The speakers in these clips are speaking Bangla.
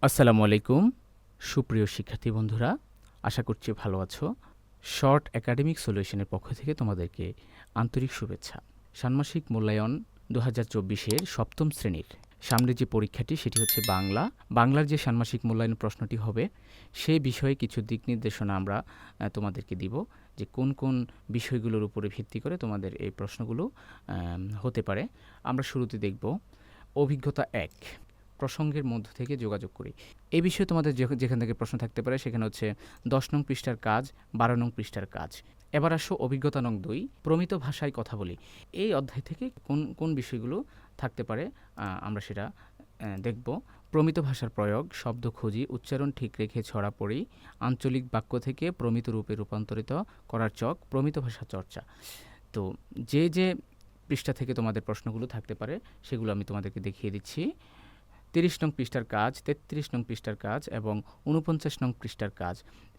আসসালামু আলাইকুম সুপ্রিয় শিক্ষার্থী বন্ধুরা, আশা করছি ভালো আছো। শর্ট একাডেমিক সলিউশনের পক্ষ থেকে তোমাদেরকে আন্তরিক শুভেচ্ছা। ষান্মাসিক মূল্যায়ন 2024-এর সপ্তম শ্রেণীর সামনে যে পরীক্ষাটি সেটি হচ্ছে বাংলা। বাংলার যে ষান্মাসিক মূল্যায়ন প্রশ্নটি হবে সেই বিষয়ে কিছু দিক নির্দেশনা আমরা তোমাদেরকে দিব, যে কোন কোন বিষয়গুলোর উপরে ভিত্তি করে তোমাদের এই প্রশ্নগুলো হতে পারে। আমরা শুরুতে দেখব অভিজ্ঞতা 1, প্রসঙ্গের মধ্য থেকে যোগাযোগ করি। এই বিষয়ে তোমাদের যেখান থেকে প্রশ্ন থাকতে পারে সেখানে হচ্ছে 10 নং পৃষ্ঠার কাজ, 12 নং পৃষ্ঠার কাজ। এবার আসো অভিজ্ঞতা নং 2, প্রমিত ভাষায় কথা বলি। এই অধ্যায় থেকে কোন কোন বিষয়গুলো থাকতে পারে আমরা সেটা দেখব। প্রমিত ভাষার প্রয়োগ, শব্দ খুঁজি, উচ্চারণ ঠিক রেখে ছড়া পড়ি, আঞ্চলিক বাক্য থেকে প্রমিত রূপে রূপান্তরিত করার চক, প্রমিত ভাষা চর্চা। তো যে যে পৃষ্ঠা থেকে তোমাদের প্রশ্নগুলো থাকতে পারে সেগুলো আমি তোমাদেরকে দেখিয়ে দিচ্ছি। 30 নং পৃষ্ঠার কাজ, 33 নং পৃষ্ঠার কাজ এবং 49 নং পৃষ্ঠার কাজ,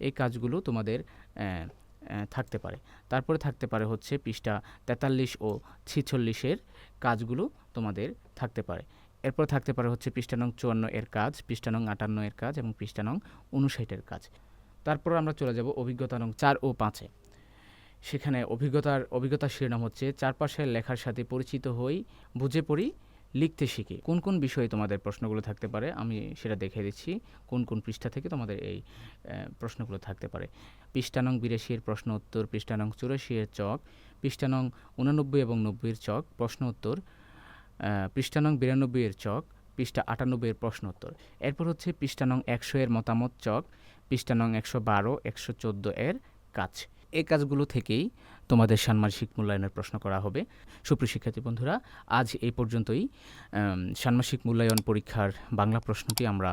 এই কাজগুলো তোমাদের থাকতে পারে। তারপরে থাকতে পারে হচ্ছে পৃষ্ঠা 43 ও 46-এর কাজগুলো তোমাদের থাকতে পারে। এরপর থাকতে পারে হচ্ছে পৃষ্ঠা নং 54 এর কাজ, পৃষ্ঠা নং 58 এর কাজ এবং পৃষ্ঠা নং 59-এর কাজ। তারপর আমরা চলে যাব অভিজ্ঞতা নং 4 ও 5-এ। সেখানে অভিজ্ঞতার শিরোনাম হচ্ছে চারপাশের লেখার সাথে পরিচিত হই, বুঝে পড়ি, লিখতে শিখি। কোন কোন বিষয়ে তোমাদের প্রশ্নগুলো থাকতে পারে আমি সেটা দেখিয়ে দিচ্ছি। কোন কোন পৃষ্ঠা থেকে তোমাদের এই প্রশ্নগুলো থাকতে পারে। পৃষ্ঠা নং 82-এর প্রশ্ন উত্তর, পৃষ্ঠা নং 84-এর চক, পৃষ্ঠা নং 89 এবং 90-এর চক প্রশ্ন উত্তর, পৃষ্ঠা নং 92-এর চক, পৃষ্ঠা 98-এর প্রশ্ন উত্তর। এরপর হচ্ছে পৃষ্ঠা নং 100-এর মতামত চক, পৃষ্ঠা নং 112, 114-এর কাজ। এই কাজগুলো থেকেই তোমাদের ষান্মাসিক মূল্যায়নের প্রশ্ন করা হবে। সুপ্রিয় শিক্ষার্থী বন্ধুরা, আজ এই পর্যন্তই। ষান্মাসিক মূল্যায়ন পরীক্ষার বাংলা প্রশ্নটি আমরা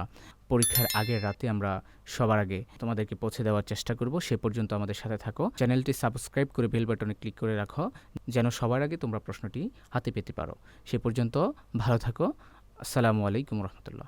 পরীক্ষার আগের রাতে আমরা সবার আগে তোমাদেরকে পৌঁছে দেওয়ার চেষ্টা করব। সে পর্যন্ত আমাদের সাথে থাকো। চ্যানেলটি সাবস্ক্রাইব করে বেল বাটনে ক্লিক করে রাখো, যেন সবার আগে তোমরা প্রশ্নটি হাতে পেতে পারো। সে পর্যন্ত ভালো থাকো। আসসালামু আলাইকুম রহমতুল্লাহ।